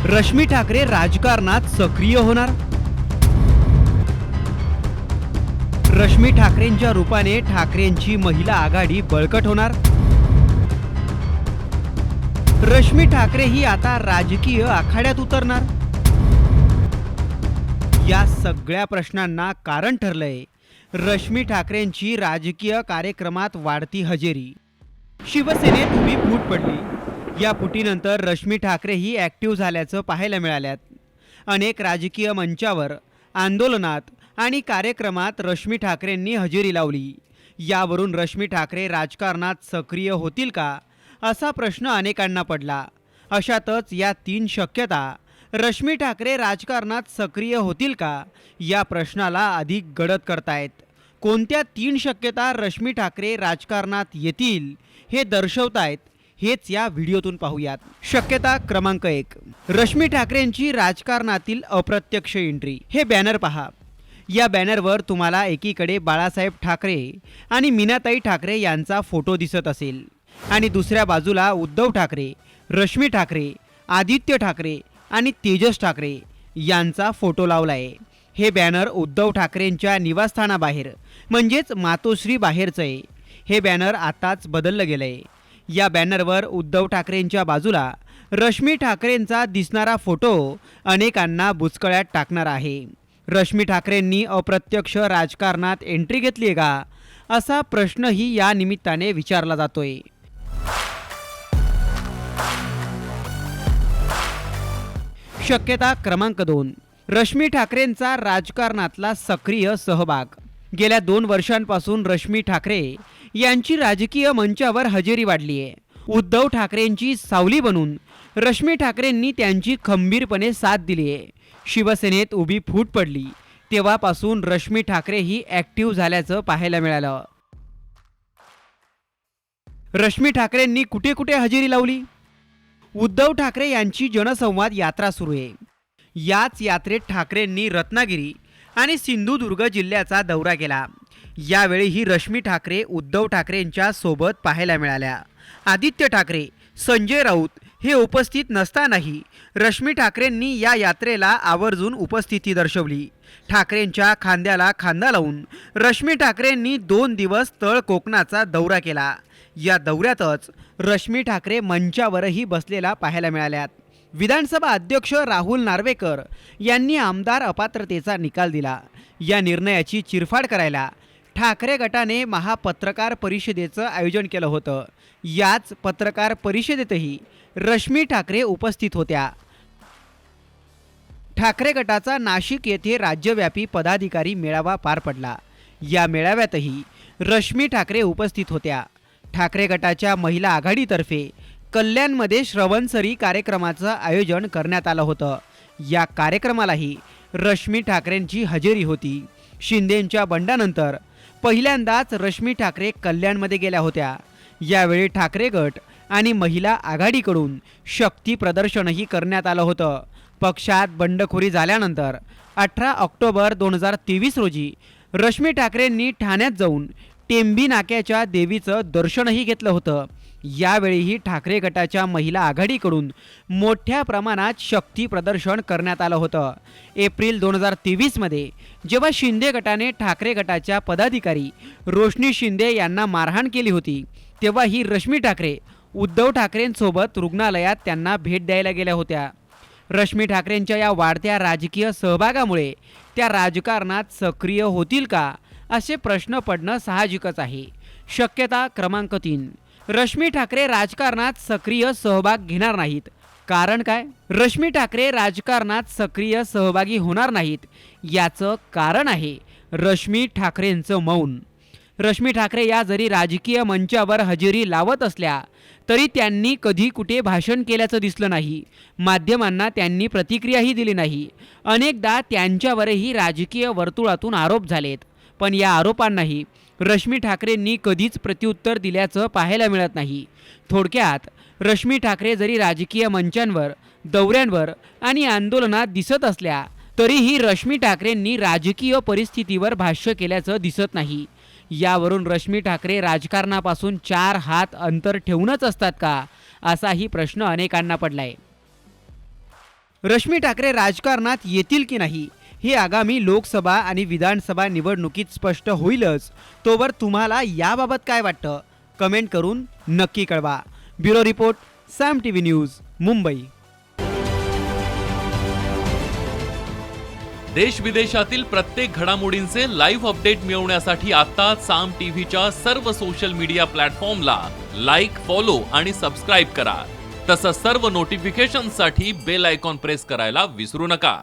रश्मी ठाकरे राजकारणात सक्रिय होणार? रश्मी ठाकरेंच्या रूपाने ठाकरेंची महिला आघाडी बळकट होणार? रश्मी ठाकरे ही आता राजकीय आखाड्यात उतरणार? या सगळ्या प्रश्नांना कारण ठरलंय रश्मी ठाकरेंची राजकीय कार्यक्रमात वाढती हजेरी. शिवसेनेत उभी फूट पडली. या फुटीनंतर रश्मी ठाकरे ही ॲक्टिव्ह झाल्याचं पाहायला मिळाल्यात. अनेक राजकीय मंचावर, आंदोलनात आणि कार्यक्रमात रश्मी ठाकरेंनी हजेरी लावली. यावरून रश्मी ठाकरे राजकारणात सक्रिय होतील का असा प्रश्न अनेकांना पडला. अशातच या 3 शक्यता रश्मी ठाकरे राजकारणात सक्रिय होतील का या प्रश्नाला अधिक गडद करतायत. कोणत्या 3 शक्यता रश्मी ठाकरे राजकारणात येतील हे दर्शवतायत हेच या व्हिडिओतून पाहूयात. शक्यता क्रमांक 1, रश्मी ठाकरेंची राजकारणातील अप्रत्यक्ष एंट्री. हे बॅनर पहा. या बॅनरवर तुम्हाला एकीकडे बाळासाहेब ठाकरे आणि मीनाताई ठाकरे यांचा फोटो दिसत असेल आणि दुसऱ्या बाजूला उद्धव ठाकरे, रश्मी ठाकरे, आदित्य ठाकरे आणि तेजस ठाकरे यांचा फोटो लावलाय. हे बॅनर उद्धव ठाकरेंच्या निवासस्थानाबाहेर म्हणजेच मातोश्री बाहेरचं आहे. हे बॅनर आताच बदललं गेलंय. या बॅनरवर उद्धव ठाकरेंच्या बाजूला रश्मी ठाकरेंचा दिसणारा फोटो अनेकांना बुचकळ्यात टाकणार आहे. रश्मी ठाकरेंनी अप्रत्यक्ष राजकारणात एंट्री घेतली आहे का असा प्रश्नही या निमित्ताने विचारला जातोय. शक्यता क्रमांक 2, रश्मी ठाकरेंचा राजकारणातला सक्रिय सहभाग. गेल्या 2 वर्षांपासून रश्मी ठाकरे यांची राजकीय मंचावर हजेरी वाढली आहे. उद्धव ठाकरेंची सावली बनून रश्मी ठाकरेंनी त्यांची खंबीरपणे साथ दिली आहे. शिवसेनेत उभी फूट पडली तेव्हापासून रश्मी ठाकरे ही ॲक्टिव्ह झाल्याचं पाहायला मिळालं. रश्मी ठाकरेंनी कुठे कुठे हजेरी लावली? उद्धव ठाकरे यांची जनसंवाद यात्रा सुरू आहे. याच यात्रेत ठाकरेंनी रत्नागिरी आणि सिंधुदुर्ग जिल्ह्याचा दौरा केला. यावेळीही रश्मी ठाकरे उद्धव ठाकरेंच्या सोबत पाहायला मिळाल्या. आदित्य ठाकरे, संजय राऊत हे उपस्थित नसतानाही रश्मी ठाकरेंनी या यात्रेला आवर्जून उपस्थिती दर्शवली. ठाकरेंच्या खांद्याला खांदा लावून रश्मी ठाकरेंनी 2 दिवस तळ कोकणाचा दौरा केला. या दौऱ्यातच रश्मी ठाकरे मंचावरही बसलेला पाहायला मिळाल्यात. विधानसभा अध्यक्ष राहुल नार्वेकर यांनी आमदार अपात्रतेचा निकाल दिला. या निर्णयाची चिरफाड करायला ठाकरे गटाने महापत्रकार परिषदेचं आयोजन केलं होतं. याच पत्रकार परिषदेतही रश्मी ठाकरे उपस्थित होत्या. ठाकरे गटाचा नाशिक येथे राज्यव्यापी पदाधिकारी मेळावा पार पडला. या मेळाव्यातही रश्मी ठाकरे उपस्थित होत्या. ठाकरे गटाच्या महिला आघाडीतर्फे कल्याणमध्ये श्रवणसरी कार्यक्रमाचं आयोजन करण्यात आलं होतं. या कार्यक्रमालाही रश्मी ठाकरेंची हजेरी होती. शिंदेंच्या बंडानंतर पहिल्यांदाच रश्मी ठाकरे कल्याणमध्ये गेल्या होत्या. यावेळी ठाकरे गट आणि महिला आघाडीकडून शक्ती प्रदर्शनही करण्यात आलं होतं. पक्षात बंडखोरी झाल्यानंतर 18 ऑक्टोबर 2023 रोजी रश्मी ठाकरेंनी ठाण्यात जाऊन टेंबी नाक्याच्या देवीचं दर्शनही घेतलं होतं. यावेळीही ठाकरे गटाच्या महिला आघाडीकडून मोठ्या प्रमाणात शक्ती प्रदर्शन करण्यात आलं होतं. एप्रिल 2023 मध्ये जेव्हा शिंदे गटाने ठाकरे गटाच्या पदाधिकारी रोशनी शिंदे यांना मारहाण केली होती तेव्हा ही रश्मी ठाकरे उद्धव ठाकरेंसोबत रुग्णालयात त्यांना भेट द्यायला गेल्या होत्या. रश्मी ठाकरेंच्या या वाढत्या राजकीय सहभागामुळे त्या राजकारणात सक्रिय होतील का असे प्रश्न पडणं साहजिकच आहे. शक्यता क्रमांक 3, रश्मी ठाकरे राजकारणात सक्रिय सहभाग घेणार नाहीत. कारण काय? रश्मी ठाकरे राजकारणात सक्रिय सहभागी होणार नाहीत याचं कारण आहे रश्मी ठाकरेंचं मौन. रश्मी ठाकरे या जरी राजकीय मंचावर हजेरी लावत असल्या तरी त्यांनी कधी कुठे भाषण केल्याचं दिसलं नाही. माध्यमांना त्यांनी प्रतिक्रियाही दिली नाही. अनेकदा त्यांच्यावरही राजकीय वर्तुळातून आरोप झालेत. पण या आरोपांनाही रश्मी ठाकरेंनी कधीच प्रत्युत्तर दिल्याचं पाहायला मिळत नाही. थोडक्यात रश्मी ठाकरे जरी राजकीय मंचांवर, दौऱ्यांवर आणि आंदोलनात दिसत असल्या तरीही रश्मी ठाकरेंनी राजकीय परिस्थितीवर भाष्य केल्याचं दिसत नाही. यावरून रश्मी ठाकरे राजकारणापासून 4 हात अंतर ठेवूनच असतात का, असाही प्रश्न अनेकांना पडलाय. रश्मी ठाकरे राजकारणात येतील की नाही हे आगामी लोकसभा आणि विधानसभा निवडणुकीत स्पष्ट होईलच. तोवर तुम्हाला याबाबत काय वाटतं, कमेंट करून नक्की कळवा. ब्युरो रिपोर्ट, साम टीव्ही न्यूज, मुंबई. देश विदेशातील प्रत्येक घडामोडींचे लाईव्ह अपडेट मिळवण्यासाठी आता साम टीव्हीच्या सर्व सोशल मीडिया प्लॅटफॉर्मला लाईक, फॉलो आणि सबस्क्राईब करा. तसंच सर्व नोटिफिकेशनसाठी बेल आयकॉन प्रेस करायला विसरू नका.